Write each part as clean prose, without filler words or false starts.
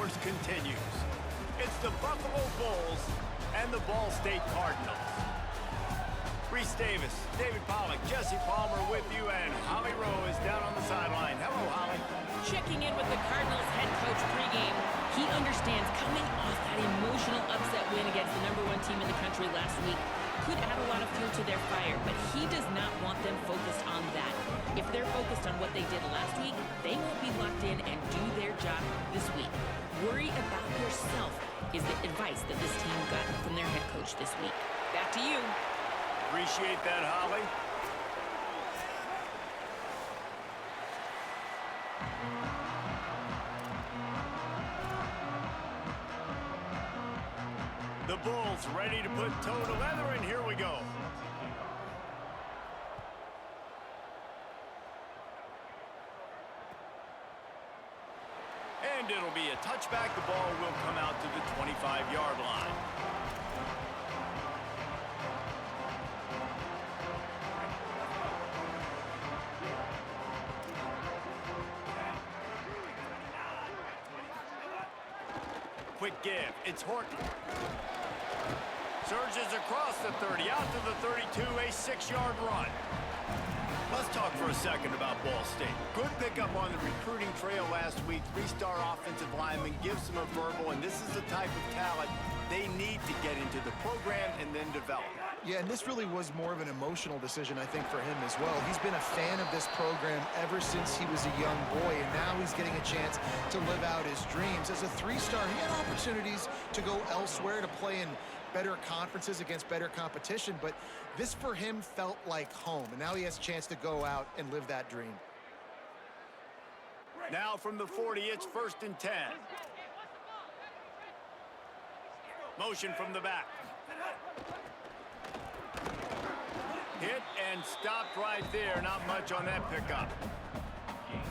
course continues. It's the Buffalo Bulls and the Ball State Cardinals. Reese Davis, David Pollack, Jesse Palmer with you, and Holly Rowe is down on the sideline. Hello, Holly. Checking in with the Cardinals head coach pregame. He understands coming off that emotional upset win against the #1 team in the country last week could add a lot of fuel to their fire, but he does not want them focused on that. If they're focused on what they did last week, they won't be locked in and do their job this week. Worry about yourself is the advice that this team got from their head coach this week. Back to you. Appreciate that, Holly. The Bulls ready to put toe to leather, and here we go. And it'll be a touchback. The ball will come out to the 25-yard line. Quick give. It's Horton. Surges across the 30, out to the 32, a 6-yard run. Let's talk for a second about Ball State. Good pickup on the recruiting trail last week. 3-star offensive lineman gives them a verbal, and this is the type of talent they need to get into the program and then develop. Yeah, and this really was more of an emotional decision, I think, for him as well. He's been a fan of this program ever since he was a young boy, and now he's getting a chance to live out his dreams. As a 3-star, he had opportunities to go elsewhere, to play in better conferences against better competition, but this for him felt like home, and now he has a chance to go out and live that dream. Now from the 40, it's 1st and 10. Motion from the back. Hit and stopped right there. Not much on that pickup.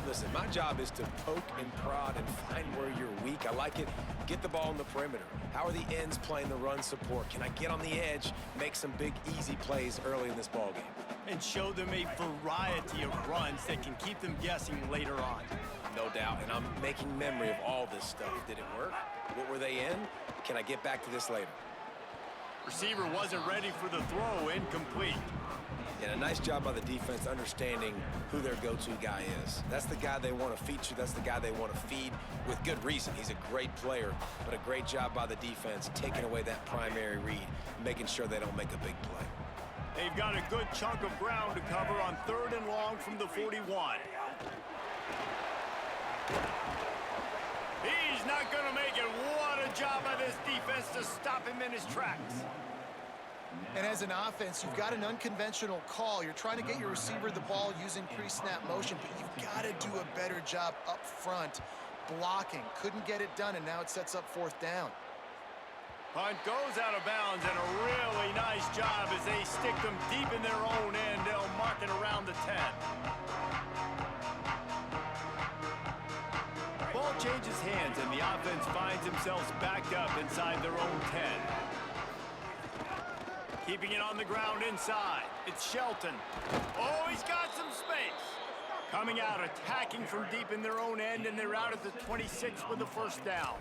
Listen, my job is to poke and prod and find where you're weak. I like it. Get the ball in the perimeter. How are the ends playing the run support? Can I get on the edge, make some big, easy plays early in this ballgame? And show them a variety of runs that can keep them guessing later on. No doubt, and I'm making memory of all this stuff. Did it work? What were they in? Can I get back to this later? Receiver wasn't ready for the throw. Incomplete. And a nice job by the defense understanding who their go-to guy is. That's the guy they want to feature. That's the guy they want to feed with good reason. He's a great player, but a great job by the defense taking away that primary read, making sure they don't make a big play. They've got a good chunk of ground to cover on 3rd and long from the 41. He's not going to make it. What a job by this defense to stop him in his tracks. And as an offense, you've got an unconventional call. You're trying to get your receiver the ball using pre-snap motion, but you've got to do a better job up front blocking. Couldn't get it done, and now it sets up 4th down. Punt goes out of bounds, and a really nice job as they stick them deep in their own end. They'll mark it around the 10. Ball changes hands, and the offense finds themselves backed up inside their own 10. Keeping it on the ground inside. It's Shelton. Oh, he's got some space. Coming out, attacking from deep in their own end, and they're out at the 26 with the 1st down.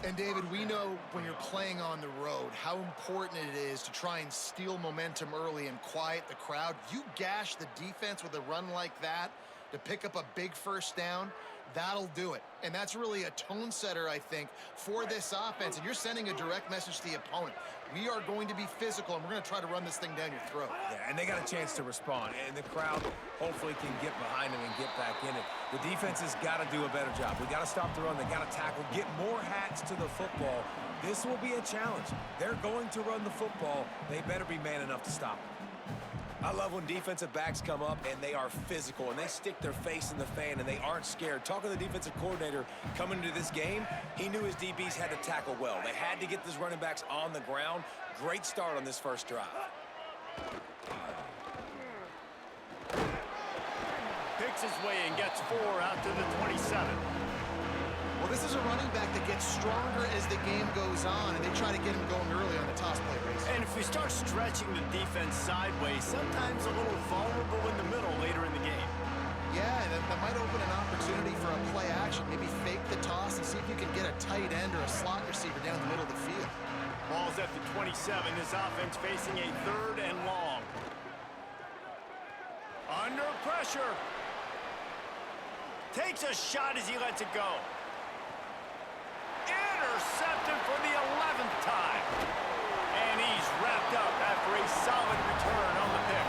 And David, we know when you're playing on the road how important it is to try and steal momentum early and quiet the crowd. You gash the defense with a run like that to pick up a big 1st down, that'll do it. And that's really a tone setter, I think, for this offense. And you're sending a direct message to the opponent. We are going to be physical, and we're going to try to run this thing down your throat. Yeah, and they got a chance to respond. And the crowd hopefully can get behind them and get back in it. The defense has got to do a better job. We got to stop the run. They got to tackle, get more hats to the football. This will be a challenge. They're going to run the football. They better be man enough to stop it. I love when defensive backs come up and they are physical and they stick their face in the fan and they aren't scared. Talking to the defensive coordinator coming into this game, he knew his DBs had to tackle well. They had to get these running backs on the ground. Great start on this first drive. Picks his way and gets 4 out to the 27. Well, this is a running back that gets stronger as the game goes on, and they try to get him going early on the toss play race. And if we start stretching the defense sideways, sometimes a little vulnerable in the middle later in the game. Yeah, that might open an opportunity for a play action. Maybe fake the toss and see if you can tight end or a slot receiver down the middle of the field. Ball's at the 27. This offense facing a 3rd and long. Under pressure. Takes a shot as he lets it go. Intercepted for the 11th time. And he's wrapped up after a solid return on the pick.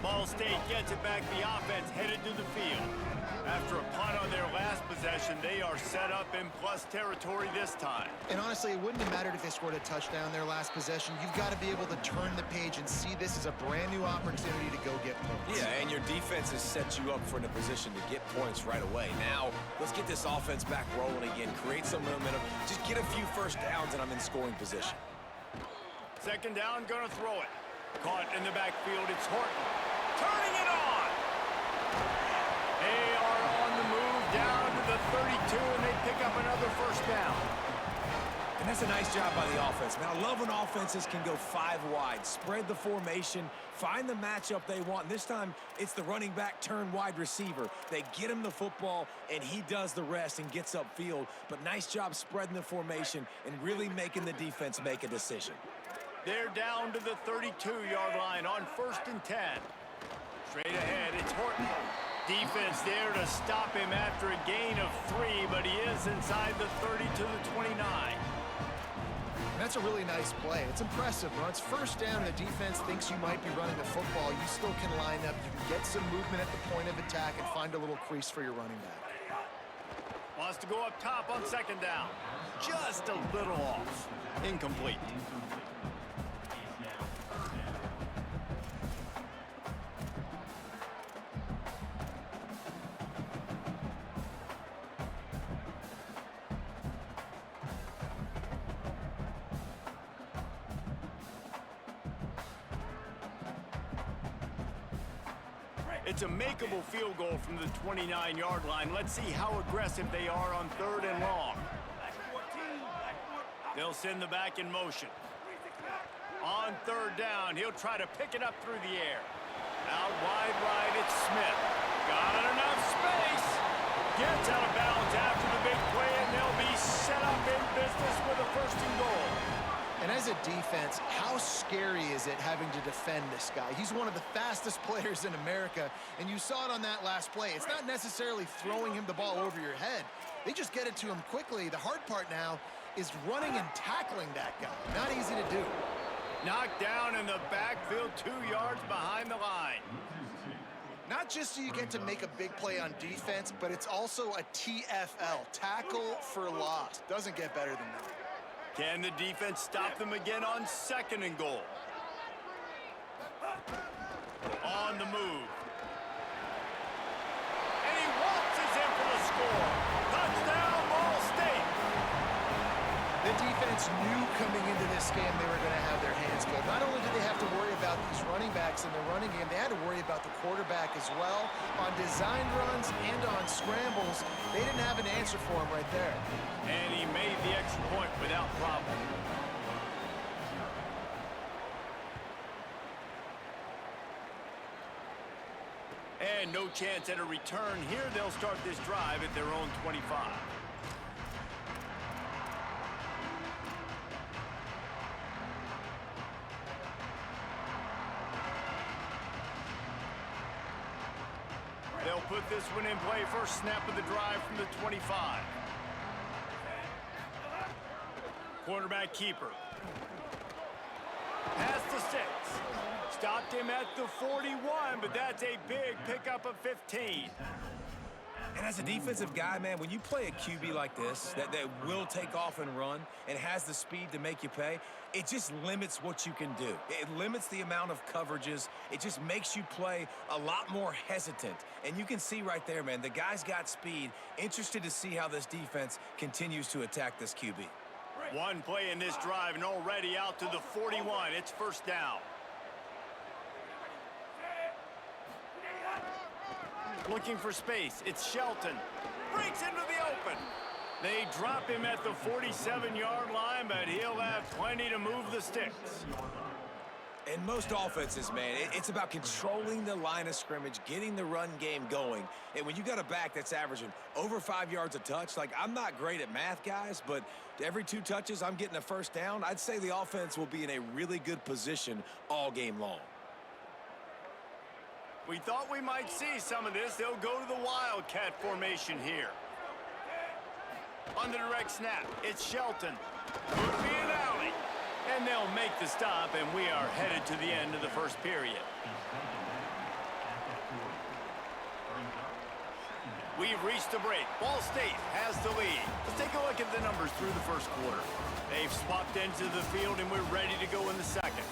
Ball State gets it back. The offense headed to the field. After a punt on their last possession, they are set up in plus territory this time. And honestly, it wouldn't have mattered if they scored a touchdown their last possession. You've got to be able to turn the page and see this as a brand new opportunity to go get points. Yeah, and your defense has set you up for a position to get points right away. Now, let's get this offense back rolling again, create some momentum, just get a few first downs, and I'm in scoring position. 2nd down, gonna throw it. Caught in the backfield, it's Horton. Turning it on! They are on the move down to the 32, and they pick up another first down. And that's a nice job by the offense, man. I love when offenses can go 5 wide, spread the formation, find the matchup they want. And this time, it's the running back turn wide receiver. They get him the football, and he does the rest and gets upfield. But nice job spreading the formation and really making the defense make a decision. They're down to the 32-yard line on 1st and 10. Straight ahead, it's Horton. Defense there to stop him after a gain of 3, but he is inside the 30 to the 29. That's a really nice play. It's impressive. When it's 1st down and the defense thinks you might be running the football, you still can line up. You can get some movement at the point of attack and find a little crease for your running back. Wants to go up top on 2nd down. Just a little off. Incomplete. It's a makeable field goal from the 29-yard line. Let's see how aggressive they are on 3rd and long. They'll send the back in motion. On 3rd down, he'll try to pick it up through the air. Out wide right, it's Smith. Got enough space. Gets out of bounds after the big play, and they'll be set up in business with a 1st and goal. And as a defense, how scary is it having to defend this guy? He's one of the fastest players in America, and you saw it on that last play. It's not necessarily throwing him the ball over your head. They just get it to him quickly. The hard part now is running and tackling that guy. Not easy to do. Knocked down in the backfield, 2 yards behind the line. Not just do you get to make a big play on defense, but it's also a TFL, tackle for loss. Doesn't get better than that. Can the defense stop them again on 2nd and goal? On the move. And he waltzes in for the score. Touchdown, Ball State. The defense knew coming into this game they were going to have their hands full. Not only did they have to worry about these running backs in the running game, they had to worry about the quarterback as well. On designed runs and on scrambles, they didn't have an answer for him right there. And he made the extra point without problem. And no chance at a return. Here they'll start this drive at their own 25. They'll put this one in play. First snap of the drive from the 25. Quarterback keeper. Pass to 6. Stopped him at the 41, but that's a big pickup of 15. And as a defensive guy, man, when you play a QB like this, that will take off and run and has the speed to make you pay, it just limits what you can do. It limits the amount of coverages. It just makes you play a lot more hesitant. And you can see right there, man, the guy's got speed. Interested to see how this defense continues to attack this QB. One play in this drive and already out to the 41. It's 1st down. Looking for space. It's Shelton. Breaks into the open. They drop him at the 47-yard line, but he'll have plenty to move the sticks. In most offenses, man, it's about controlling the line of scrimmage, getting the run game going. And when you got a back that's averaging over 5 yards a touch, like, I'm not great at math, guys, but every 2 touches, I'm getting a first down. I'd say the offense will be in a really good position all game long. We thought we might see some of this. They'll go to the Wildcat formation here. On the direct snap, it's Shelton. Could be an alley. And they'll make the stop, and we are headed to the end of the first period. We've reached the break. Ball State has the lead. Let's take a look at the numbers through the first quarter. They've swapped into the field, and we're ready to go in the second.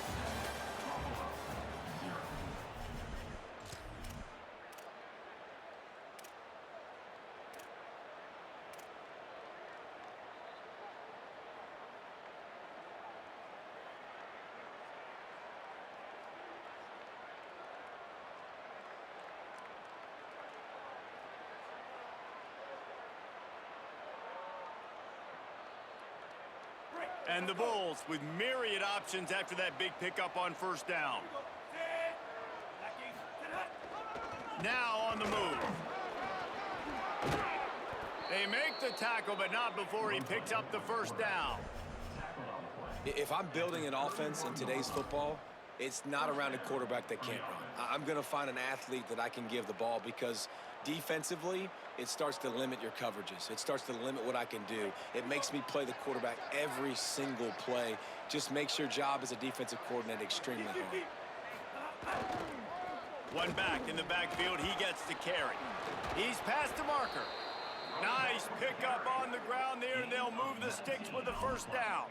And the Bulls with myriad options after that big pickup on first down. Now on the move. They make the tackle, but not before he picks up the first down. If I'm building an offense in today's football, it's not around a quarterback that can't run. I'm going to find an athlete that I can give the ball because defensively, it starts to limit your coverages. It starts to limit what I can do. It makes me play the quarterback every single play. Just makes your job as a defensive coordinator extremely hard. One back in the backfield, he gets the carry. He's past the marker. Nice pickup on the ground there, and they'll move the sticks with the first down.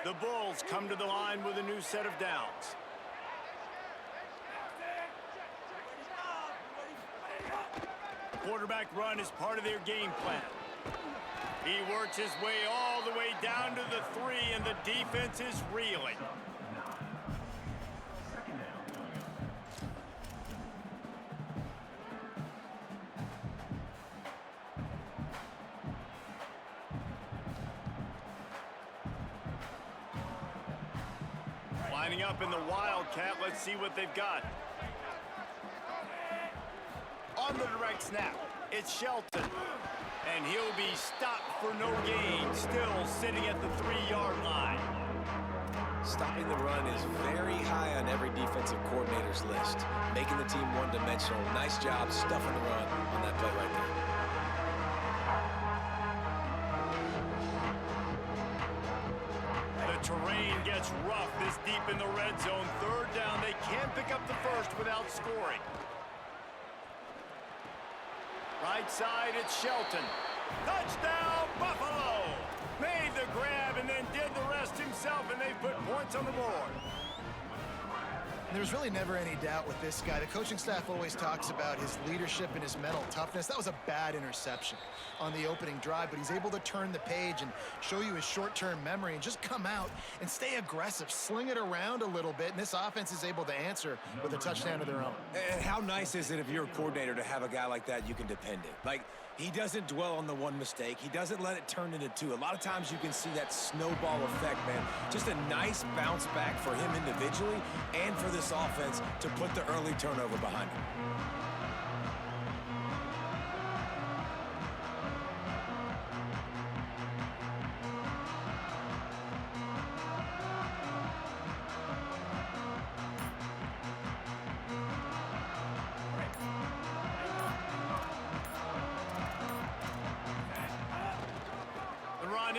The Bulls come to the line with a new set of downs. Quarterback run is part of their game plan. He works his way all the way down to the 3, and the defense is reeling. Lining up in the Wildcat, let's see what they've got. On the direct snap, it's Shelton. And he'll be stopped for no gain, still sitting at the 3-yard line. Stopping the run is very high on every defensive coordinator's list. Making the team one-dimensional. Nice job stuffing the run on that play right there. Terrain gets rough this deep in the red zone. Third down, they can't pick up the first without scoring. Right side, it's Shelton. Touchdown, Buffalo! Made the grab and then did the rest himself, and they put points on the board. There's really never any doubt with this guy. The coaching staff always talks about his leadership and his mental toughness. That was a bad interception on the opening drive, but he's able to turn the page and show you his short-term memory and just come out and stay aggressive, sling it around a little bit, and this offense is able to answer with a touchdown of their own. And how nice is it if you're a coordinator to have a guy like that you can depend on? Like, he doesn't dwell on the one mistake. He doesn't let it turn into 2. A lot of times you can see that snowball effect, man. Just a nice bounce back for him individually and for this offense to put the early turnover behind him.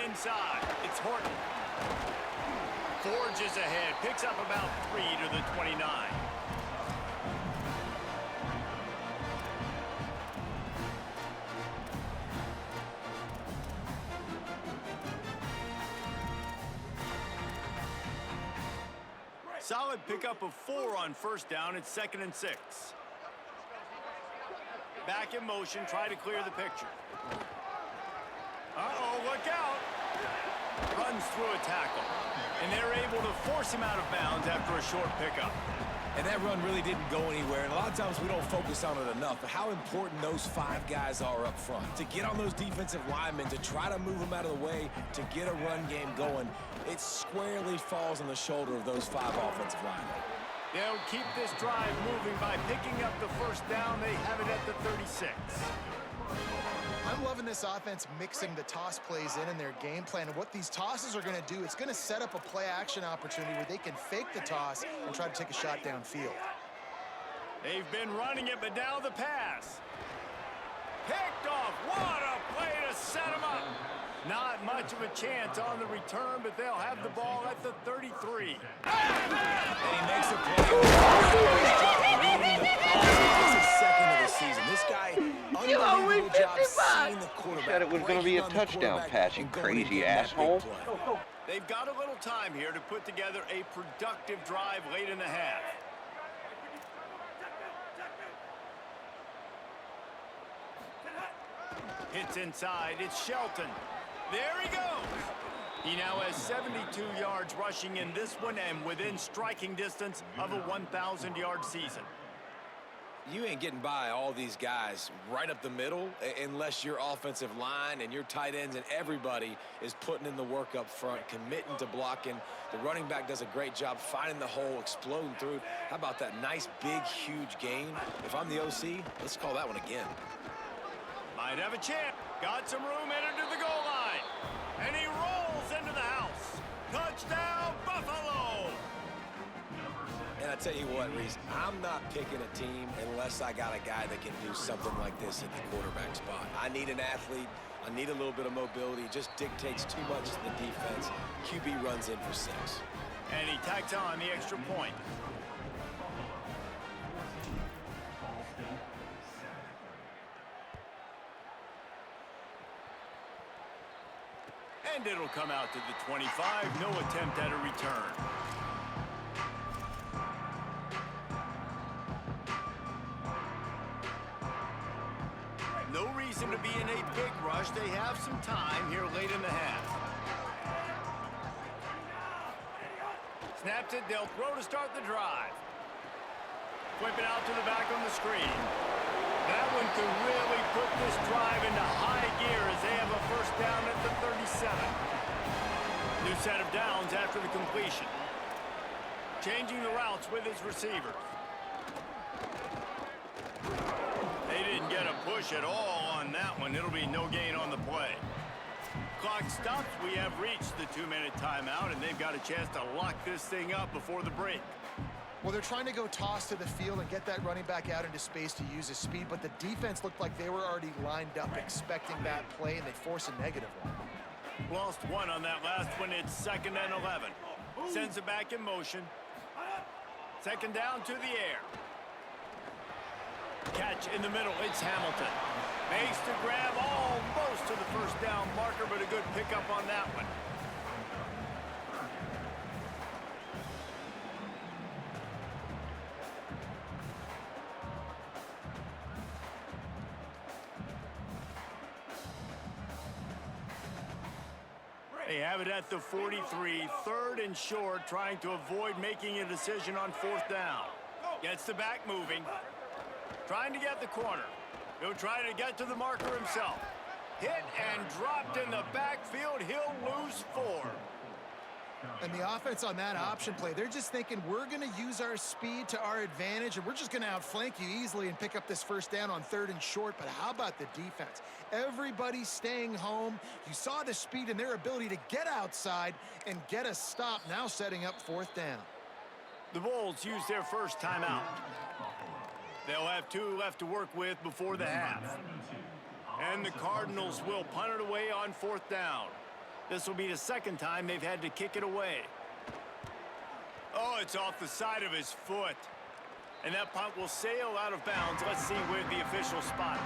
Inside, it's Horton. Forges ahead, picks up about 3 to the 29. Solid pickup of 4 on first down. It's 2nd and 6. Back in motion, try to clear the picture. Uh-oh, look out. Runs through a tackle. And they're able to force him out of bounds after a short pickup. And that run really didn't go anywhere, and a lot of times we don't focus on it enough, but how important those 5 guys are up front. To get on those defensive linemen, to try to move them out of the way, to get a run game going, it squarely falls on the shoulder of those 5 offensive linemen. They'll keep this drive moving by picking up the first down. They have it at the 36. I'm loving this offense mixing the toss plays in their game plan. And what these tosses are going to do, it's going to set up a play-action opportunity where they can fake the toss and try to take a shot downfield. They've been running it, but now the pass. Picked off. What a play to set him up. Not much of a chance on the return, but they'll have the ball at the 33. And he makes a play. Second of the season. This guy, unbelievable job seeing the quarterback. Said it was going to be a touchdown pass, you crazy asshole. They've got a little time here to put together a productive drive late in the half. Hits inside. It's Shelton. There he goes. He now has 72 yards rushing in this one and within striking distance of a 1,000-yard season. You ain't getting by all these guys right up the middle unless your offensive line and your tight ends and everybody is putting in the work up front, committing to blocking. The running back does a great job finding the hole, exploding through. How about that nice, big, huge gain? If I'm the OC, let's call that one again. Might have a chance. Got some room entered to the goal line. And he rolls into the house. Touchdown, Buffalo! And I tell you what, Reese, I'm not picking a team unless I got a guy that can do something like this at the quarterback spot. I need an athlete. I need a little bit of mobility. It just dictates too much to the defense. QB runs in for 6. And he tacks on the extra point. And it'll come out to the 25. No attempt at a return. No reason to be in a big rush. They have some time here late in the half. Snaps it. They'll throw to start the drive. Flip it out to the back on the screen. That one could really put this drive into high gear as they have a first down at the 37. New set of downs after the completion. Changing the routes with his receivers. They didn't get a push at all on that one. It'll be no gain on the play. Clock stops. We have reached the 2-minute timeout, and they've got a chance to lock this thing up before the break. Well, they're trying to go toss to the field and get that running back out into space to use his speed, but the defense looked like they were already lined up expecting that play, and they force a negative one. Lost one on that last one. It's 2nd and 11. Sends it back in motion. 2nd down to the air. Catch in the middle. It's Hamilton. Makes the grab almost to the first down marker, but a good pickup on that one. They have it at the 43, 3rd and short, trying to avoid making a decision on 4th down. Gets the back moving. Trying to get the corner. He'll try to get to the marker himself. Hit and dropped in the backfield. He'll lose 4. And the offense on that option play, they're just thinking we're going to use our speed to our advantage, and we're just going to outflank you easily and pick up this first down on 3rd and short. But how about the defense? Everybody's staying home. You saw the speed and their ability to get outside and get a stop, now setting up 4th down. The Bulls use their first timeout. They'll have 2 left to work with before the half. And the Cardinals will punt it away on 4th down. This will be the 2nd time they've had to kick it away. Oh, it's off the side of his foot. And that punt will sail out of bounds. Let's see where the official spot.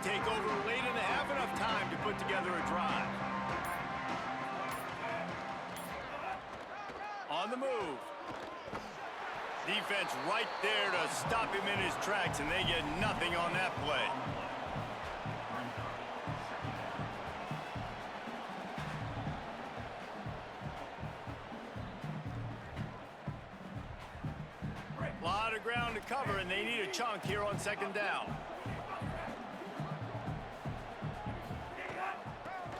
take over late in the half, enough time to put together a drive. On the move. Defense right there to stop him in his tracks, and they get nothing on that play. A lot of ground to cover, and they need a chunk here on second down.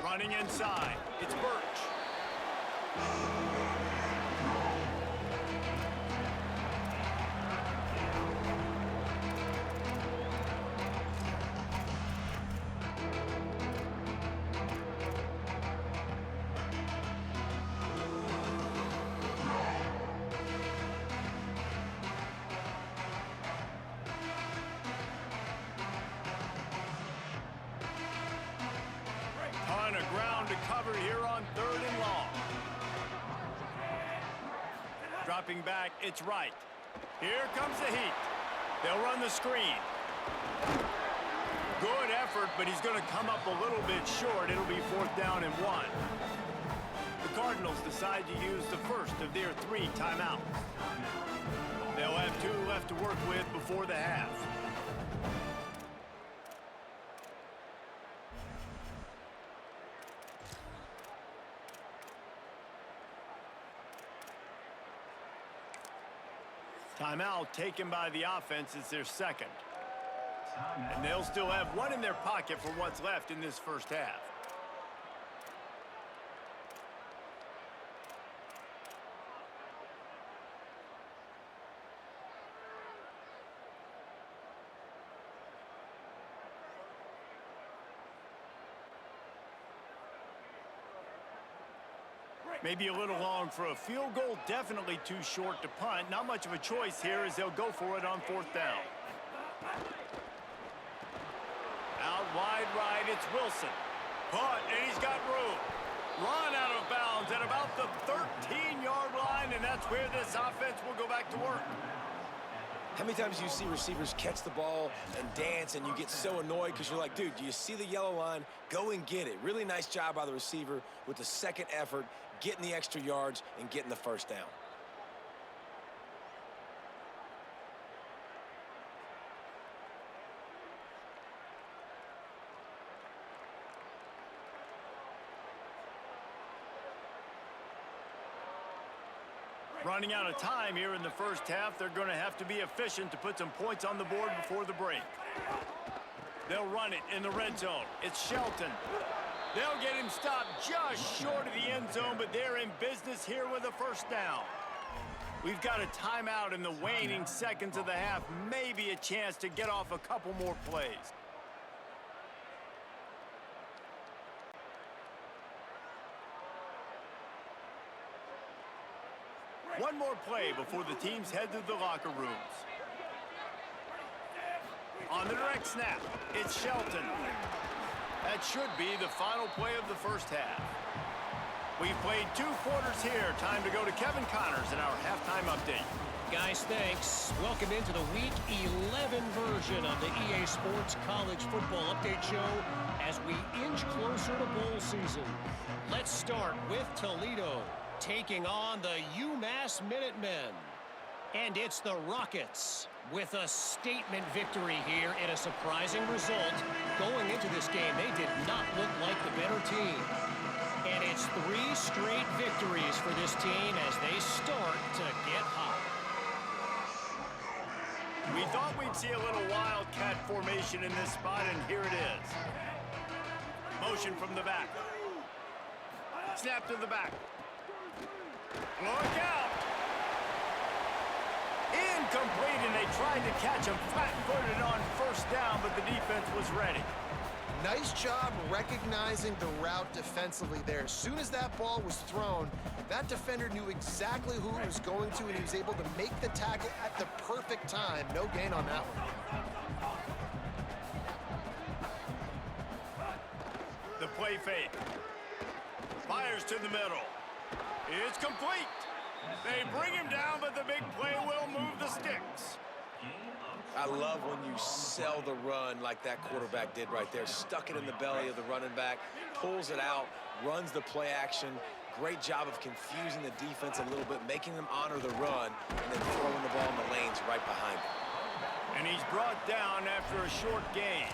Running inside, it's Birch. Ton of ground to cover here on 3rd and long. Dropping back, it's right. Here comes the heat. They'll run the screen. Good effort, but he's going to come up a little bit short. It'll be 4th down and 1. The Cardinals decide to use the first of their 3 timeouts. They'll have 2 left to work with before the half. Timeout taken by the offense. It's their second. And they'll still have 1 in their pocket for what's left in this first half. Maybe a little long for a field goal, definitely too short to punt. Not much of a choice here as they'll go for it on 4th down. Out wide right, it's Wilson. Punt, and he's got room. Run out of bounds at about the 13-yard line, and that's where this offense will go back to work. How many times do you see receivers catch the ball and dance and you get so annoyed because you're like, dude, do you see the yellow line? Go and get it. Really nice job by the receiver with the second effort, getting the extra yards and getting the first down. Running out of time here in the first half. They're going to have to be efficient to put some points on the board before the break. They'll run it in the red zone. It's Shelton. They'll get him stopped just short of the end zone, but they're in business here with a first down. We've got a timeout in the waning seconds of the half. Maybe a chance to get off a couple more plays. One more play before the teams head to the locker rooms. On the direct snap, it's Shelton. That should be the final play of the first half. We've played 2 quarters here. Time to go to Kevin Connors in our halftime update. Guys, thanks. Welcome into the Week 11 version of the EA Sports College Football Update Show as we inch closer to bowl season. Let's start with Toledo, taking on the UMass Minutemen. And it's the Rockets with a statement victory here in a surprising result. Going into this game, they did not look like the better team. And it's 3 straight victories for this team as they start to get hot. We thought we'd see a little wildcat formation in this spot, and here it is. Motion from the back. Snap to the back. Look out! Incomplete, and they tried to catch him flat-footed on first down, but the defense was ready. Nice job recognizing the route defensively there. As soon as that ball was thrown, that defender knew exactly who he was going to, and he was able to make the tackle at the perfect time. No gain on that one. The play fake. Fires to the middle. It's complete. They bring him down, but the big play will move the sticks. I love when you sell the run like that quarterback did right there. Stuck it in the belly of the running back, pulls it out, runs the play action. Great job of confusing the defense a little bit, making them honor the run, and then throwing the ball in the lanes right behind him. And he's brought down after a short gain.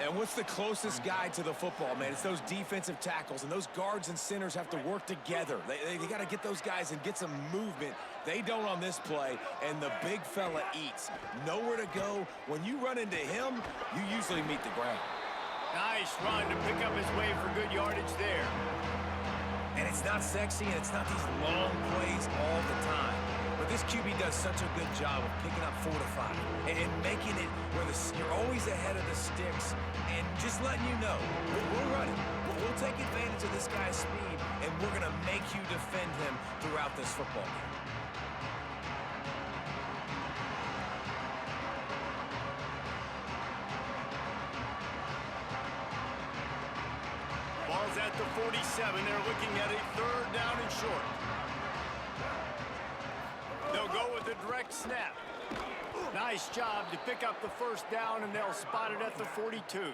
And what's the closest guy to the football, man? It's those defensive tackles, and those guards and centers have to work together. They got to get those guys and get some movement. They don't on this play, and the big fella eats. Nowhere to go. When you run into him, you usually meet the ground. Nice run to pick up his way for good yardage there. And it's not sexy, and it's not these long plays all the time. But this QB does such a good job of picking up 4 to 5 and making it where you're always ahead of the sticks and just letting you know, we're running. We'll take advantage of this guy's speed, and we're going to make you defend him throughout this football game. Ball's at the 47. They're looking at a 3rd down and short. They'll go with a direct snap. Nice job to pick up the 1st down, and they'll spot it at the 42.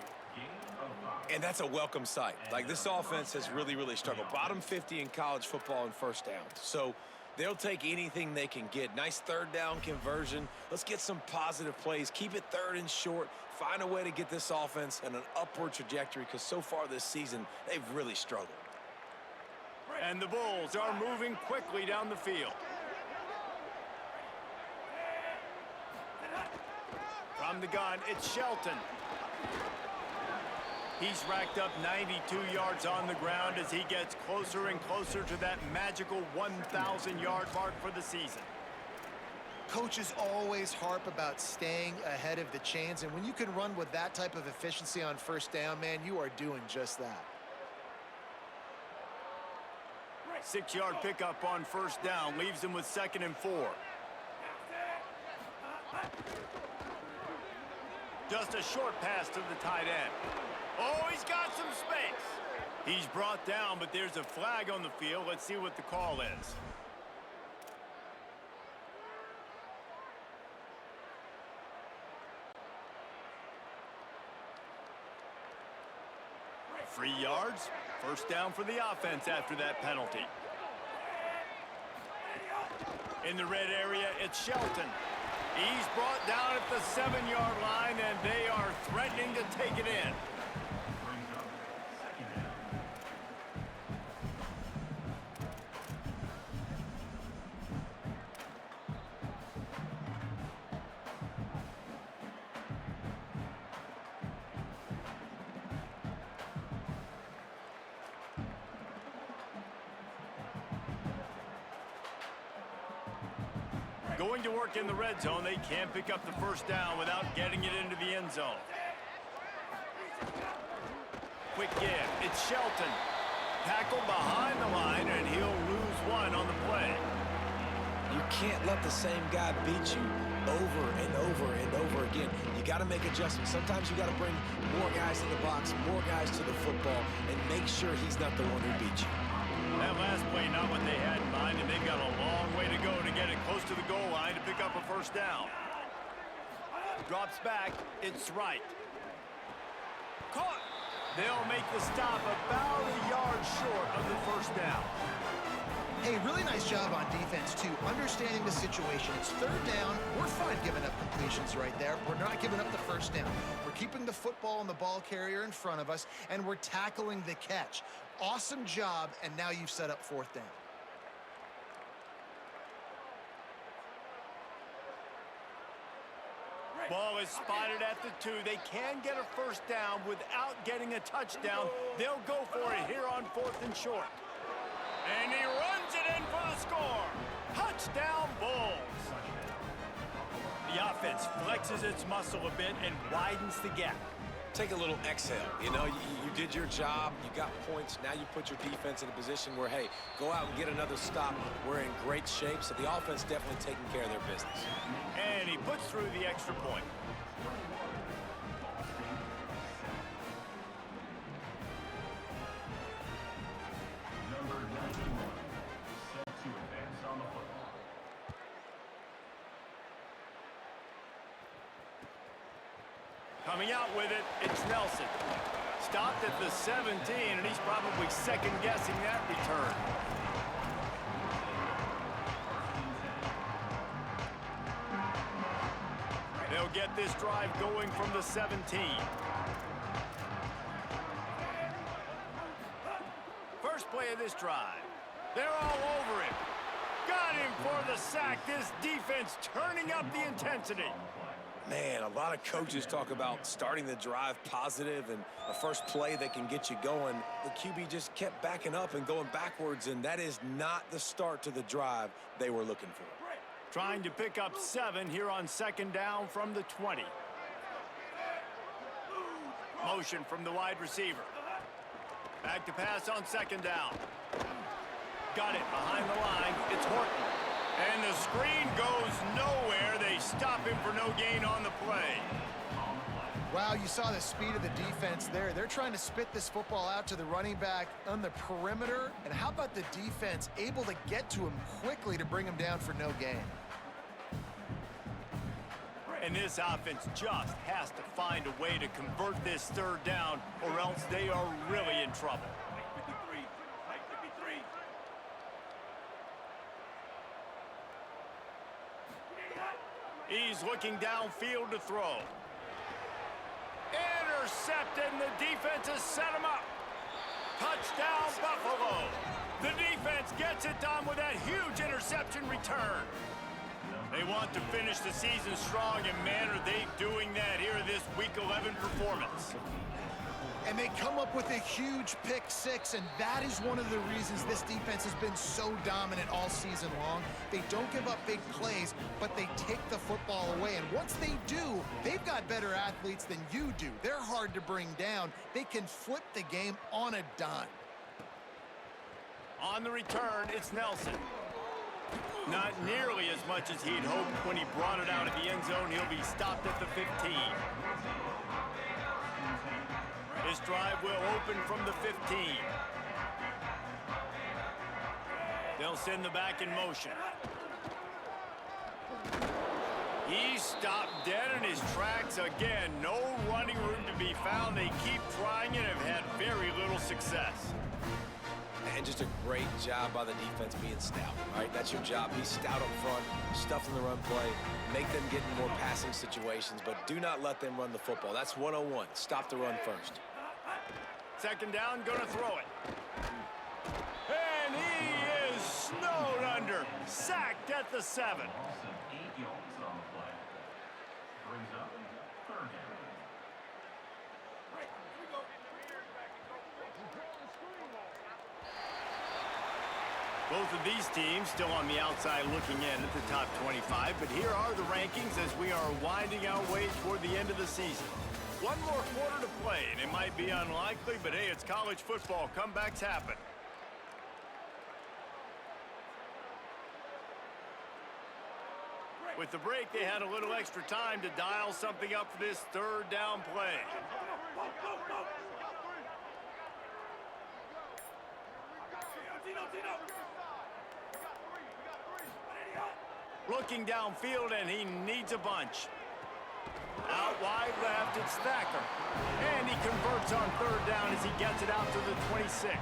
And that's a welcome sight. Like, this offense has really, really struggled. Bottom 50 in college football in 1st downs. So they'll take anything they can get. Nice 3rd down conversion. Let's get some positive plays. Keep it 3rd and short. Find a way to get this offense in an upward trajectory, because so far this season, they've really struggled. And the Bulls are moving quickly down the field. From the gun, it's Shelton. He's racked up 92 yards on the ground as he gets closer and closer to that magical 1,000-yard mark for the season. Coaches always harp about staying ahead of the chains, and when you can run with that type of efficiency on 1st down, man, you are doing just that. 6-yard pickup on 1st down leaves him with 2nd and 4. Just a short pass to the tight end. Oh, he's got some space. He's brought down, but there's a flag on the field. Let's see what the call is. Free yards. 1st down for the offense after that penalty. In the red area, it's Shelton. He's brought down at the 7-yard line, and they are threatening to take it in. Going to work in the red zone. They can't pick up the 1st down without getting it into the end zone. Quick give. It's Shelton. Tackled behind the line, and he'll lose 1 on the play. You can't let the same guy beat you over and over and over again. You got to make adjustments. Sometimes you got to bring more guys in the box, more guys to the football, and make sure he's not the one who beat you. That last play, not what they had in mind, and they've got a long way to go to get it close to the goal line to pick up a 1st down. Drops back. It's right. Caught. They'll make the stop about a yard short of the 1st down. Hey, really nice job on defense, too, understanding the situation. It's 3rd down. We're fine giving up completions right there. We're not giving up the 1st down. We're keeping the football and the ball carrier in front of us, and we're tackling the catch. Awesome job, and now you've set up 4th down. Ball is spotted at the 2. They can get a 1st down without getting a touchdown. They'll go for it here on 4th and short. And he runs it in for the score. Touchdown, Bulls. The offense flexes its muscle a bit and widens the gap. Take a little exhale. You know, you did your job. You got points. Now you put your defense in a position where, hey, go out and get another stop. We're in great shape, so the offense definitely taking care of their business. And he puts through the extra point. Coming out with it, it's Nelson. Stopped at the 17, and he's probably second-guessing that return. They'll get this drive going from the 17. First play of this drive. They're all over him. Got him for the sack. This defense turning up the intensity. Man, a lot of coaches talk about starting the drive positive and a first play that can get you going. The QB just kept backing up and going backwards, and that is not the start to the drive they were looking for. Trying to pick up 7 here on second down from the 20. Motion from the wide receiver. Back to pass on second down. Got it behind the line. It's Horton. And the screen goes nowhere. They stop him for no gain on the play. Wow, you saw the speed of the defense there. They're trying to spit this football out to the running back on the perimeter. And how about the defense able to get to him quickly to bring him down for no gain? And this offense just has to find a way to convert this third down, or else they are really in trouble. He's looking downfield to throw. Intercepted, and the defense has set him up. Touchdown, Buffalo. The defense gets it done with that huge interception return. They want to finish the season strong, and man, are they doing that here in this Week 11 performance. And they come up with a huge pick 6, and that is one of the reasons this defense has been so dominant all season long. They don't give up big plays, but they take the football away. And once they do, they've got better athletes than you do. They're hard to bring down. They can flip the game on a dime. On the return, it's Nelson. Not nearly as much as he'd hoped when he brought it out of the end zone. He'll be stopped at the 15. This drive will open from the 15. They'll send the back in motion. He stopped dead in his tracks again. No running room to be found. They keep trying and have had very little success. And just a great job by the defense being stout. All right, that's your job. Be stout up front, stuff in the run play, make them get in more passing situations, but do not let them run the football. That's 101. Stop the run first. Second down, gonna throw it. And he is snowed under. Sacked at the 7. Both of these teams still on the outside looking in at the top 25, but here are the rankings as we are winding our way toward the end of the season. One more quarter to play, and it might be unlikely, but hey, it's college football. Comebacks happen. With the break, they had a little extra time to dial something up for this third down play. Looking downfield, and he needs a bunch. Out wide left, it's Thacker. And he converts on third down as he gets it out to the 26.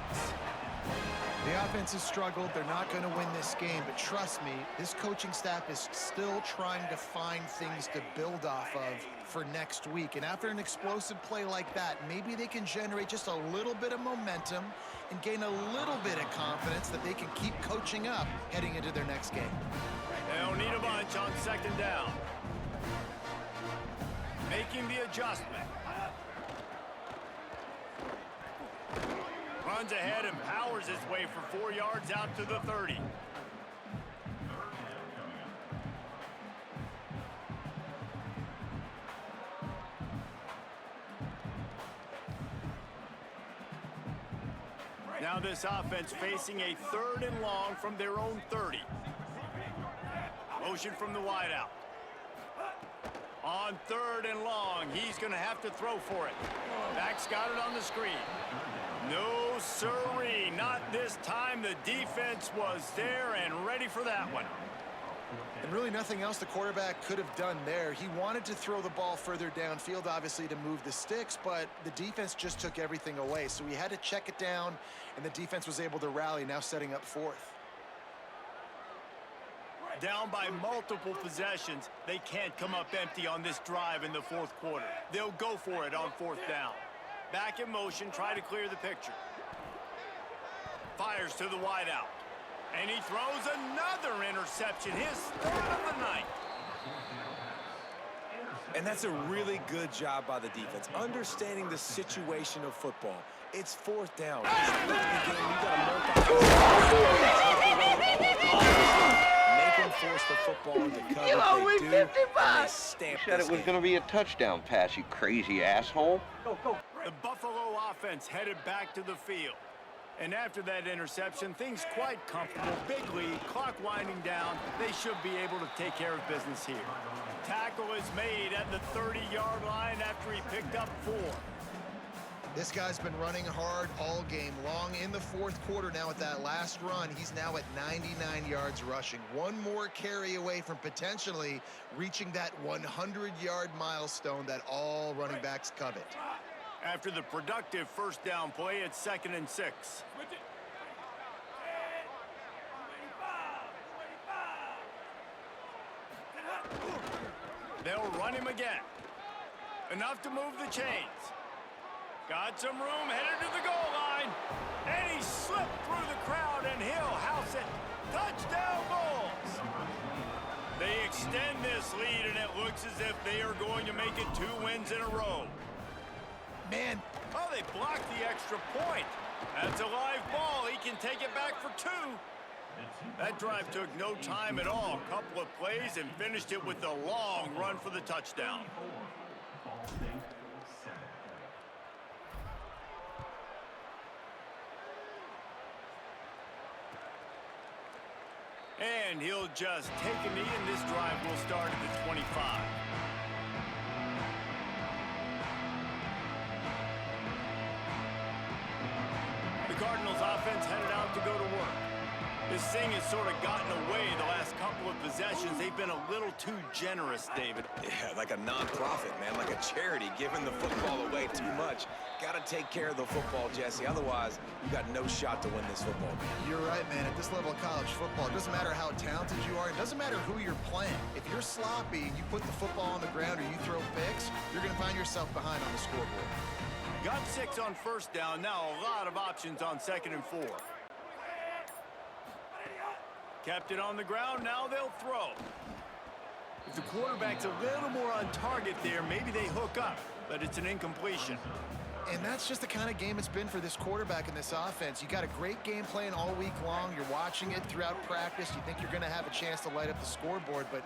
The offense has struggled. They're not going to win this game, but trust me, this coaching staff is still trying to find things to build off of for next week. And after an explosive play like that, maybe they can generate just a little bit of momentum and gain a little bit of confidence that they can keep coaching up heading into their next game. They'll need a bunch on second down. Making the adjustment. Runs ahead and powers his way for 4 yards out to the 30. Now this offense facing a 3rd and long from their own 30. Motion from the wideout. On 3rd and long, he's going to have to throw for it. Back's got it on the screen. No siree, not this time. The defense was there and ready for that one. And really nothing else the quarterback could have done there. He wanted to throw the ball further downfield, obviously, to move the sticks, but the defense just took everything away. So he had to check it down, and the defense was able to rally, now setting up fourth. Down by multiple possessions, they can't come up empty on this drive in the fourth quarter. They'll go for it on fourth down. Back in motion, try to clear the picture. Fires to the wideout. And he throws another interception, his third of the night. And that's a really good job by the defense, understanding the situation of football. It's fourth down. Make them force the football into cover. You owe me 50 bucks. Stamp You said it was going to be a touchdown pass, you crazy asshole. The Buffalo offense headed back to the field. And after that interception, things quite comfortable. Big lead, clock winding down. They should be able to take care of business here. Tackle is made at the 30-yard line after he picked up 4. This guy's been running hard all game long. In the fourth quarter now with that last run, he's now at 99 yards rushing. One more carry away from potentially reaching that 100-yard milestone that all running backs covet. After the productive first down play, it's 2nd and 6. They'll run him again. Enough to move the chains. Got some room, headed to the goal line. And he slipped through the crowd, and he'll house it. Touchdown Bulls! They extend this lead, and it looks as if they are going to make it 2 wins in a row. Man. Oh, they blocked the extra point. That's a live ball. He can take it back for 2. That drive took no time at all. A couple of plays and finished it with a long run for the touchdown. And he'll just take a knee, and this drive will start at the 25. The Cardinals offense headed out to go to work. This thing has sort of gotten away the last couple of possessions. They've been a little too generous, David. Yeah, like a non-profit, man, like a charity, giving the football away too much. Got to take care of the football, Jesse. Otherwise, you got no shot to win this football game. You're right, man. At this level of college football, it doesn't matter how talented you are. It doesn't matter who you're playing. If you're sloppy and you put the football on the ground or you throw picks, you're going to find yourself behind on the scoreboard. Got 6 on first down. Now a lot of options on 2nd and 4. Kept it on the ground. Now they'll throw. If the quarterback's a little more on target there, maybe they hook up, but it's an incompletion. And that's just the kind of game it's been for this quarterback in this offense. You got a great game plan all week long. You're watching it throughout practice. You think you're going to have a chance to light up the scoreboard, but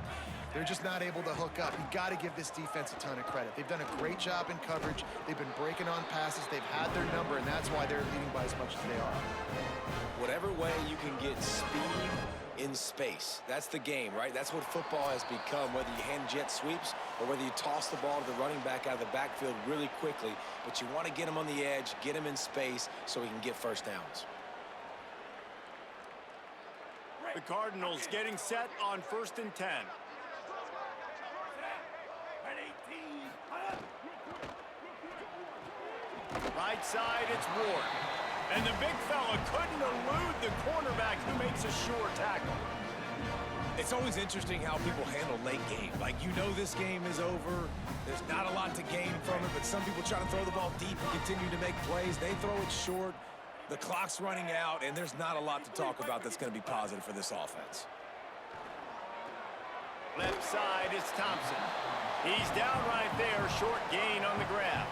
they're just not able to hook up. You got to give this defense a ton of credit. They've done a great job in coverage. They've been breaking on passes. They've had their number, and that's why they're leading by as much as they are. Whatever way you can get speed in space, that's the game, right? That's what football has become, whether you hand jet sweeps or whether you toss the ball to the running back out of the backfield really quickly. But you want to get him on the edge, get him in space so he can get first downs. The Cardinals getting set on 1st and 10. Right side, it's Ward. And the big fella couldn't elude the cornerback who makes a sure tackle. It's always interesting how people handle late game. Like, you know this game is over. There's not a lot to gain from it, but some people try to throw the ball deep and continue to make plays. They throw it short. The clock's running out, and there's not a lot to talk about that's going to be positive for this offense. Left side is Thompson. He's down right there, short gain on the grab.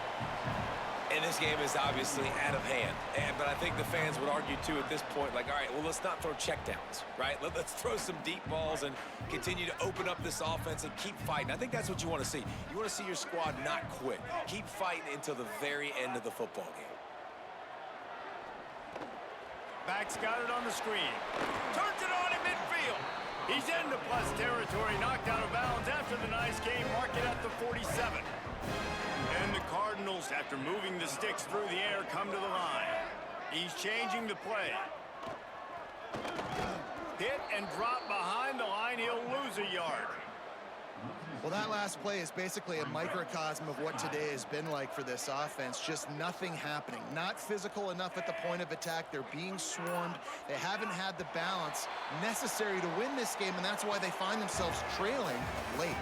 And this game is obviously out of hand. But I think the fans would argue, too, at this point, like, all right, well, let's not throw checkdowns, right? Let's throw some deep balls and continue to open up this offense and keep fighting. I think that's what you want to see. You want to see your squad not quit. Keep fighting until the very end of the football game. Back's got it on the screen. Turns it on in midfield. He's into plus territory, knocked out of bounds after the nice game. Mark it at the 47. And the Cardinals, after moving the sticks through the air, come to the line. He's changing the play. Hit and drop behind the line. He'll lose a yard. Well, that last play is basically a microcosm of what today has been like for this offense. Just nothing happening. Not physical enough at the point of attack. They're being swarmed. They haven't had the balance necessary to win this game, and that's why they find themselves trailing late.